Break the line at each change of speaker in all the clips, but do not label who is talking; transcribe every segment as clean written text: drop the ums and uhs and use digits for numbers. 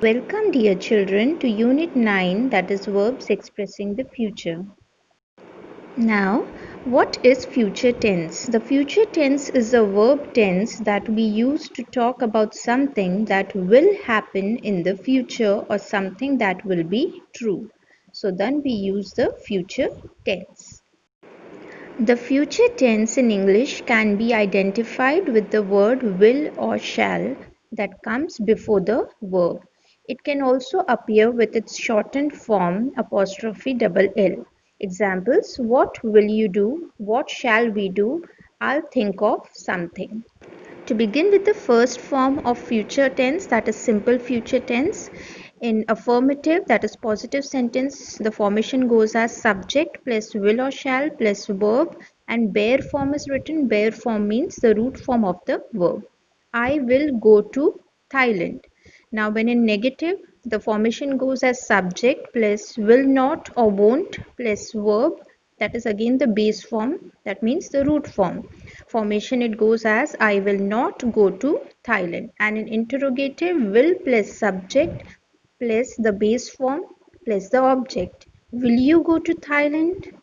Welcome, dear children, to Unit 9, that is verbs expressing the future. Now, what is future tense? The future tense is a verb tense that we use to talk about something that will happen in the future or something that will be true. So then we use the future tense. The future tense in English can be identified with the word will or shall that comes before the verb. It can also appear with its shortened form apostrophe double L. Examples: what will you do? What shall we do? I'll think of something. To begin with the first form of future tense, that is simple future tense, in affirmative, that is positive sentence, the formation goes as subject plus will or shall plus verb, and bare form is written. Bare form means the root form of the verb. I will go to Thailand. Now when in negative, the formation goes as subject plus will not or won't plus verb, that is again the base form, that means the root form. Formation it goes as I will not go to Thailand, and in interrogative, will plus subject plus the base form plus the object. Will you go to Thailand?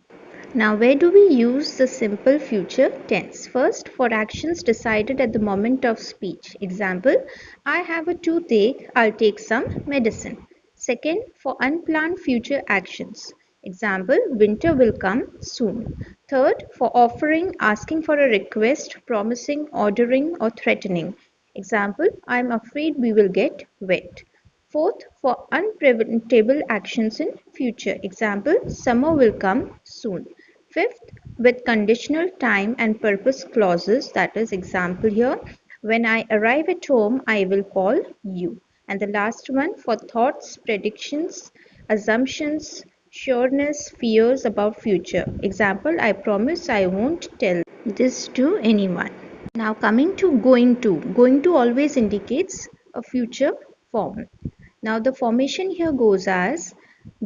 Now, where do we use the simple future tense? First, for actions decided at the moment of speech. Example, I have a toothache, I'll take some medicine. Second, for unplanned future actions. Example, winter will come soon. Third, for offering, asking for a request, promising, ordering, or threatening. Example, I'm afraid we will get wet. Fourth, for unpreventable actions in future. Example, summer will come soon. Fifth, with conditional time and purpose clauses, that is example here, when I arrive at home, I will call you. And the last one, for thoughts, predictions, assumptions, sureness, fears about future. Example, I promise I won't tell this to anyone. Now coming to going to. Going to always indicates a future form. Now the formation here goes as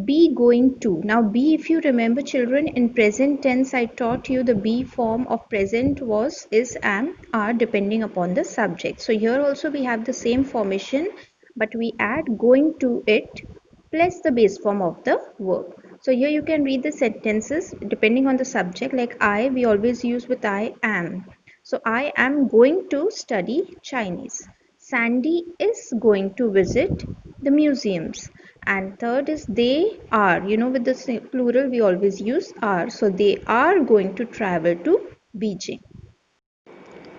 be going to. Now be, if you remember children, in present tense I taught you the be form of present was, is, am, are depending upon the subject. So here also we have the same formation, but we add going to it plus the base form of the verb. So here you can read the sentences depending on the subject, like I we always use with I am. So I am going to study Chinese. Sandy is going to visit the museums. And third is they are. With the plural we always use are. So they are going to travel to Beijing.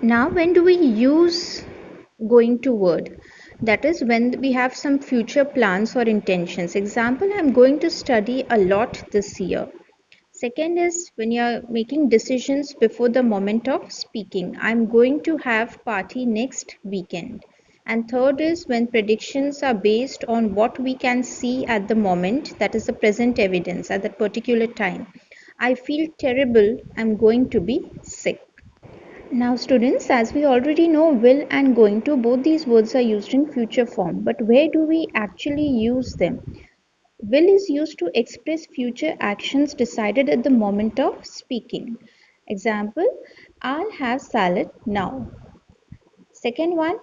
Now when do we use going to word? That is when we have some future plans or intentions. Example, I'm going to study a lot this year. Second is when you're making decisions before the moment of speaking. I'm going to have party next weekend. And third is when predictions are based on what we can see at the moment, that is the present evidence at that particular time. I feel terrible, I'm going to be sick. Now students, as we already know, will and going to, both these words are used in future form. But where do we actually use them? Will is used to express future actions decided at the moment of speaking. Example, I'll have salad now. Second one,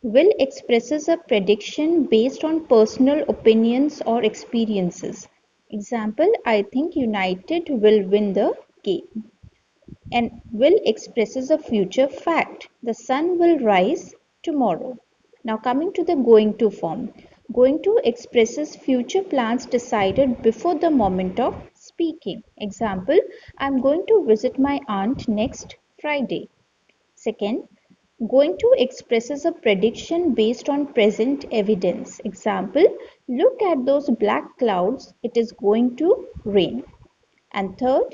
will expresses a prediction based on personal opinions or experiences. Example, I think United will win the game. And will expresses a future fact. The sun will rise tomorrow. Now coming to the going to form. Going to expresses future plans decided before the moment of speaking. Example, I'm going to visit my aunt next Friday. Second, going to expresses a prediction based on present evidence. Example, look at those black clouds, it is going to rain. And third,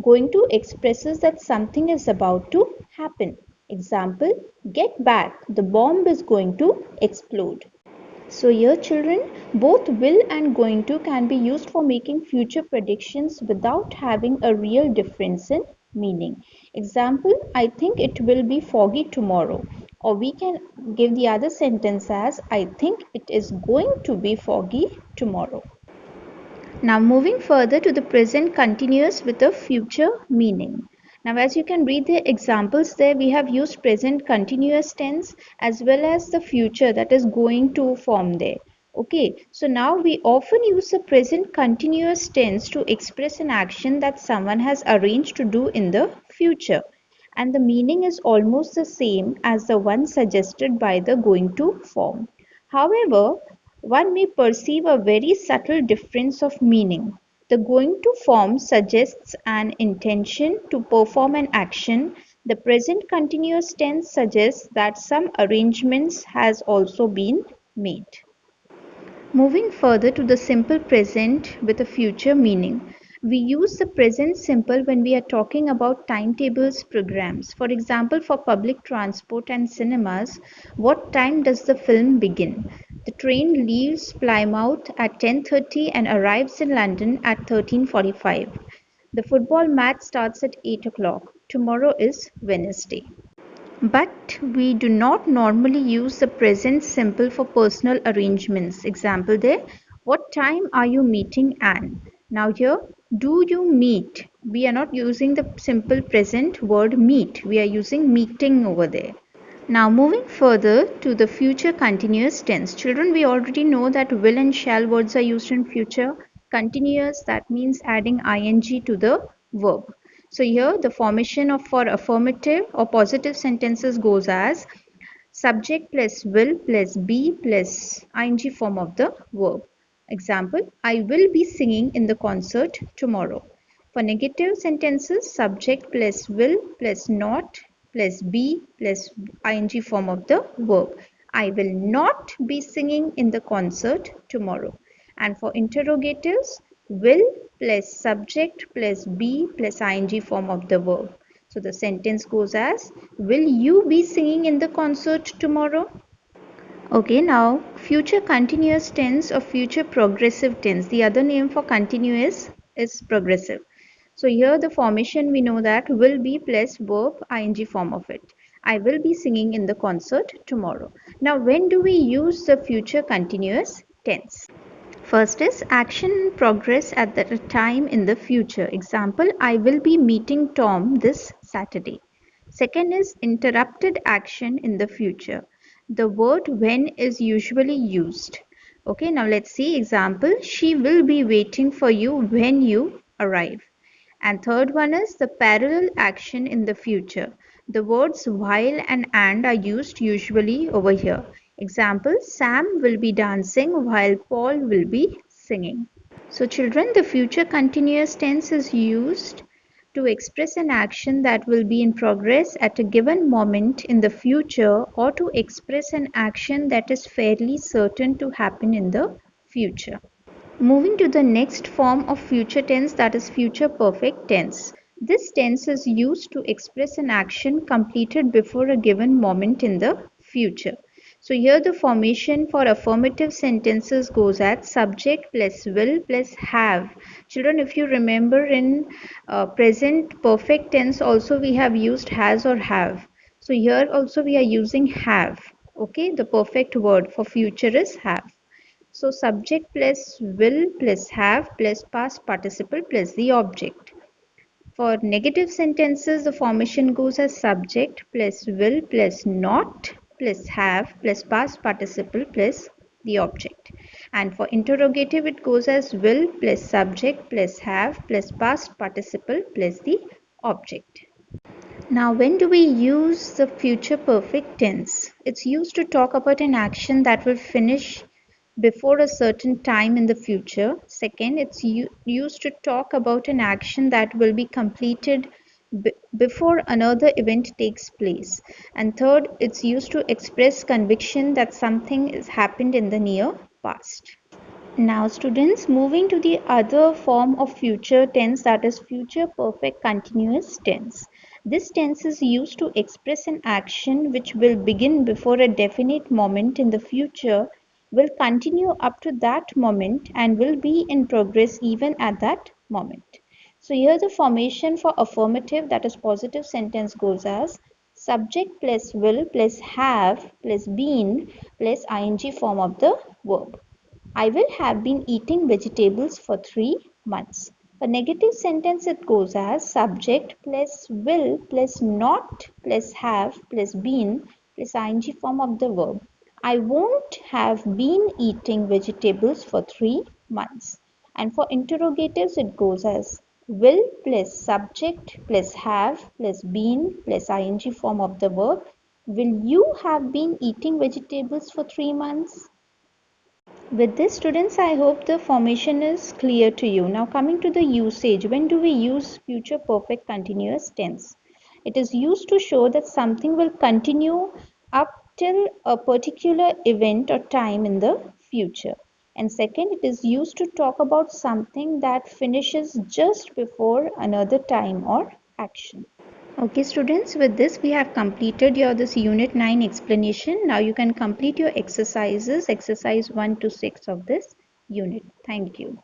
going to expresses that something is about to happen. Example, get back, the bomb is going to explode. So here children, both will and going to can be used for making future predictions without having a real difference in meaning. Example, I think it will be foggy tomorrow. Or we can give the other sentence as I think it is going to be foggy tomorrow. Now moving further to the present continuous with a future meaning. Now as you can read the examples there, we have used present continuous tense as well as the future, that is going to form there. Okay, so now we often use the present continuous tense to express an action that someone has arranged to do in the future. And the meaning is almost the same as the one suggested by the going to form. However, one may perceive a very subtle difference of meaning. The going to form suggests an intention to perform an action. The present continuous tense suggests that some arrangements has also been made. Moving further to the simple present with a future meaning. We use the present simple when we are talking about timetables programs. For example, for public transport and cinemas, what time does the film begin? The train leaves Plymouth at 10:30 and arrives in London at 13:45. The football match starts at 8 o'clock. Tomorrow is Wednesday. But we do not normally use the present simple for personal arrangements. Example there, what time are you meeting Anne? Now here, do you meet? We are not using the simple present word meet. We are using meeting over there. Now moving further to the future continuous tense. Children, we already know that will and shall words are used in future continuous. That means adding ing to the verb. So here the formation of for affirmative or positive sentences goes as subject plus will plus be plus ing form of the verb. Example, I will be singing in the concert tomorrow. For negative sentences, subject plus will plus not plus be plus ing form of the verb. I will not be singing in the concert tomorrow. And for interrogatives, will plus subject plus be plus ing form of the verb. So the sentence goes as, will you be singing in the concert tomorrow? Okay, now future continuous tense or future progressive tense. The other name for continuous is progressive. So here the formation we know that will be plus verb ing form of it. I will be singing in the concert tomorrow. Now when do we use the future continuous tense? First is action in progress at the time in the future. Example, I will be meeting Tom this Saturday. Second is interrupted action in the future. The word when is usually used. Okay, now let's see example. She will be waiting for you when you arrive. And third one is the parallel action in the future. The words while and are used usually over here. Example, Sam will be dancing while Paul will be singing. So children, the future continuous tense is used to express an action that will be in progress at a given moment in the future or to express an action that is fairly certain to happen in the future. Moving to the next form of future tense, that is future perfect tense. This tense is used to express an action completed before a given moment in the future. So here the formation for affirmative sentences goes as subject plus will plus have. Children, if you remember in present perfect tense also we have used has or have. So here also we are using have. Okay, the perfect word for future is have. So subject plus will plus have plus past participle plus the object. For negative sentences, the formation goes as subject plus will plus not plus have plus past participle plus the object. And for interrogative, it goes as will plus subject plus have plus past participle plus the object. Now, when do we use the future perfect tense? It's used to talk about an action that will finish before a certain time in the future. Second, it's used to talk about an action that will be completed before another event takes place. And third, it's used to express conviction that something has happened in the near past. Now students, moving to the other form of future tense, that is future perfect continuous tense. This tense is used to express an action which will begin before a definite moment in the future, will continue up to that moment and will be in progress even at that moment. So here the formation for affirmative, that is positive sentence, goes as subject plus will plus have plus been plus ing form of the verb. I will have been eating vegetables for 3 months. A negative sentence, it goes as subject plus will plus not plus have plus been plus ing form of the verb. I won't have been eating vegetables for 3 months. And for interrogatives, it goes as will plus subject plus have plus been plus ing form of the verb. Will you have been eating vegetables for 3 months? With this, students, I hope the formation is clear to you. Now, coming to the usage, when do we use future perfect continuous tense? It is used to show that something will continue up till a particular event or time in the future. And second, it is used to talk about something that finishes just before another time or action. Okay, students, with this we have completed your this unit 9 explanation. Now you can complete your exercises, exercise 1 to 6 of this unit. Thank you.